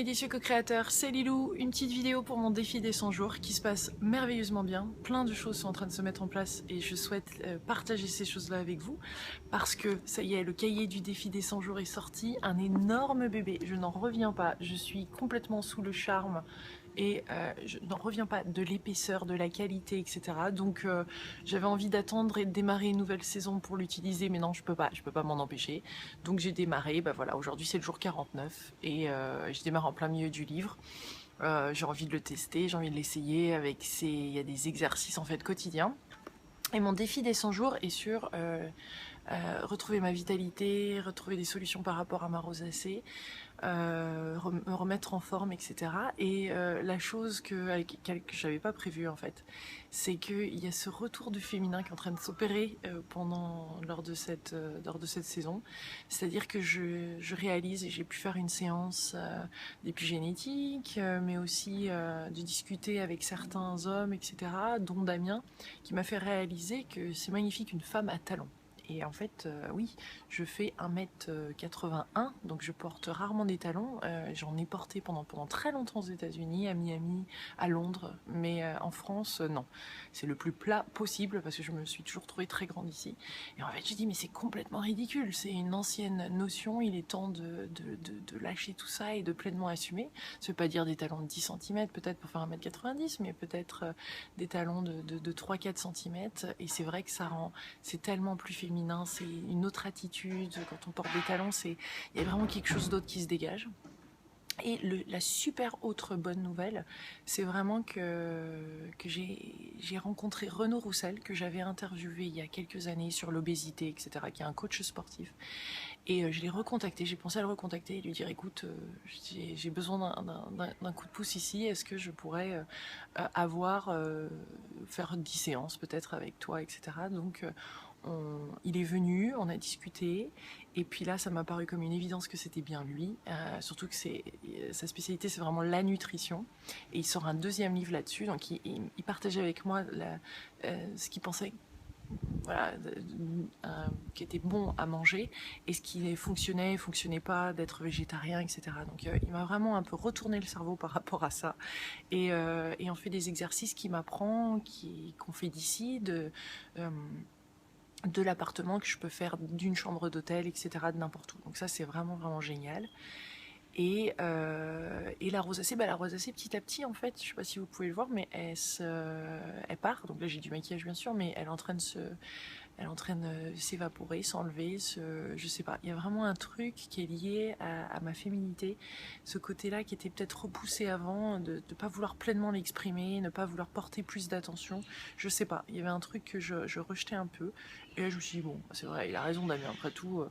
délicieux co-créateurs, c'est Lilou, une petite vidéo pour mon défi des 100 jours qui se passe merveilleusement bien. Plein de choses sont en train de se mettre en place et je souhaite partager ces choses-là avec vous parce que ça y est, le cahier du défi des 100 jours est sorti, un énorme bébé, je n'en reviens pas, je suis complètement sous le charme et je n'en reviens pas de l'épaisseur, de la qualité, etc. Donc j'avais envie d'attendre et de démarrer une nouvelle saison pour l'utiliser, mais non, je peux pas m'en empêcher. Donc j'ai démarré, bah voilà, aujourd'hui c'est le jour 49 et je démarre en plein milieu du livre. J'ai envie de le tester, j'ai envie de l'essayer avec il y a des exercices en fait quotidiens. Et mon défi des 100 jours est sur retrouver ma vitalité, retrouver des solutions par rapport à ma rosacée, me remettre en forme, etc. Et la chose que j'avais pas prévue en fait, c'est qu'il y a ce retour du féminin qui est en train de s'opérer lors de cette saison. C'est-à-dire que je réalise, et j'ai pu faire une séance d'épigénétique, mais aussi de discuter avec certains hommes, etc., dont Damien, qui m'a fait réaliser que c'est magnifique une femme à talons. Et en fait, oui, je fais 1m81, donc je porte rarement des talons. J'en ai porté pendant très longtemps aux États-Unis, à Miami, à Londres, mais en France, non. C'est le plus plat possible parce que je me suis toujours trouvée très grande ici. Et en fait, j'ai dit, mais c'est complètement ridicule, c'est une ancienne notion, il est temps de lâcher tout ça et de pleinement assumer. Ça veut pas dire des talons de 10 cm peut-être pour faire 1m90, mais peut-être des talons de 3-4 cm. Et c'est vrai que c'est tellement plus féminin. C'est une autre attitude, quand on porte des talons, il y a vraiment quelque chose d'autre qui se dégage. Et la super autre bonne nouvelle, c'est vraiment que j'ai rencontré Renaud Roussel, que j'avais interviewé il y a quelques années sur l'obésité, etc., qui est un coach sportif. Et je l'ai recontacté, j'ai pensé à le recontacter et lui dire, écoute, j'ai besoin d'un coup de pouce ici, est-ce que je pourrais faire 10 séances peut-être avec toi, etc. Donc il est venu, on a discuté, et puis là ça m'a paru comme une évidence que c'était bien lui, surtout que sa spécialité c'est vraiment la nutrition, et il sort un deuxième livre là-dessus, donc il partageait avec moi ce qu'il pensait, voilà, qui était bon à manger et ce qui fonctionnait pas, d'être végétarien, etc. Donc il m'a vraiment un peu retourné le cerveau par rapport à ça, et on fait des exercices qu'il m'apprend, qu'on fait d'ici, de l'appartement, que je peux faire d'une chambre d'hôtel, etc., de n'importe où. Donc ça c'est vraiment génial. Et la rosacée, la rosacée petit à petit en fait, je sais pas si vous pouvez le voir, mais elle part. Donc là j'ai du maquillage bien sûr, mais elle est en train de s'évaporer, s'enlever, je sais pas. Il y a vraiment un truc qui est lié à ma féminité, ce côté-là qui était peut-être repoussé avant, de ne pas vouloir pleinement l'exprimer, ne pas vouloir porter plus d'attention. Je sais pas, il y avait un truc que je rejetais un peu. Et là je me suis dit, bon, c'est vrai, il a raison Damien, après tout,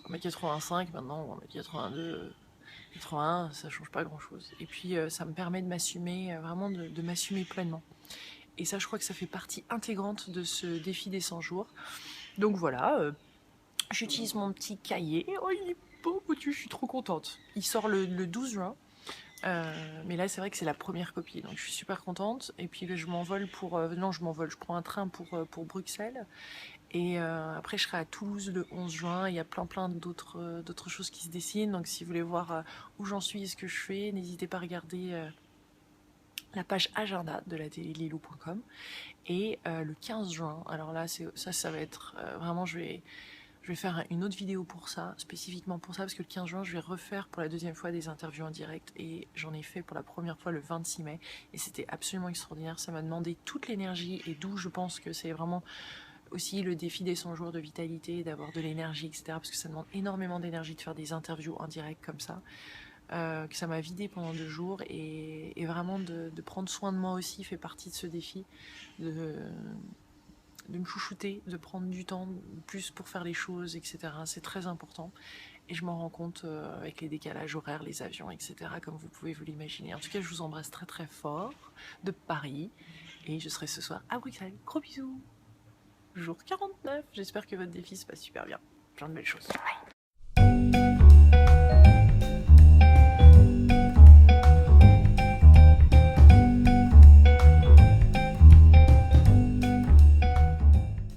1m85 maintenant, 1m82... 81, ça change pas grand chose. Et puis ça me permet de m'assumer, vraiment de m'assumer pleinement. Et ça, je crois que ça fait partie intégrante de ce défi des 100 jours. Donc voilà, j'utilise mon petit cahier. Oh, il est beau, je suis trop contente. Il sort le 12 juin. Mais là, c'est vrai que c'est la première copie, donc je suis super contente. Et puis je m'envole je prends un train pour Bruxelles. Et après, je serai à Toulouse le 11 juin. Il y a plein d'autres choses qui se dessinent. Donc si vous voulez voir où j'en suis et ce que je fais, n'hésitez pas à regarder la page agenda de la télé lilou.com. Et le 15 juin, alors là, ça va être vraiment, je vais faire une autre vidéo pour ça, spécifiquement pour ça, parce que le 15 juin, je vais refaire pour la deuxième fois des interviews en direct, et j'en ai fait pour la première fois le 26 mai, et c'était absolument extraordinaire. Ça m'a demandé toute l'énergie, et d'où je pense que c'est vraiment aussi le défi des 100 jours de vitalité, d'avoir de l'énergie, etc., parce que ça demande énormément d'énergie de faire des interviews en direct comme ça. Que ça m'a vidé pendant 2 jours, et vraiment de prendre soin de moi aussi fait partie de ce défi, de me chouchouter, de prendre du temps plus pour faire les choses, etc. C'est très important, et je m'en rends compte avec les décalages horaires, les avions, etc., comme vous pouvez vous l'imaginer. En tout cas, je vous embrasse très fort de Paris, et je serai ce soir à Bruxelles. Gros bisous. Jour 49, j'espère que votre défi se passe super bien. Plein de belles choses. Bye.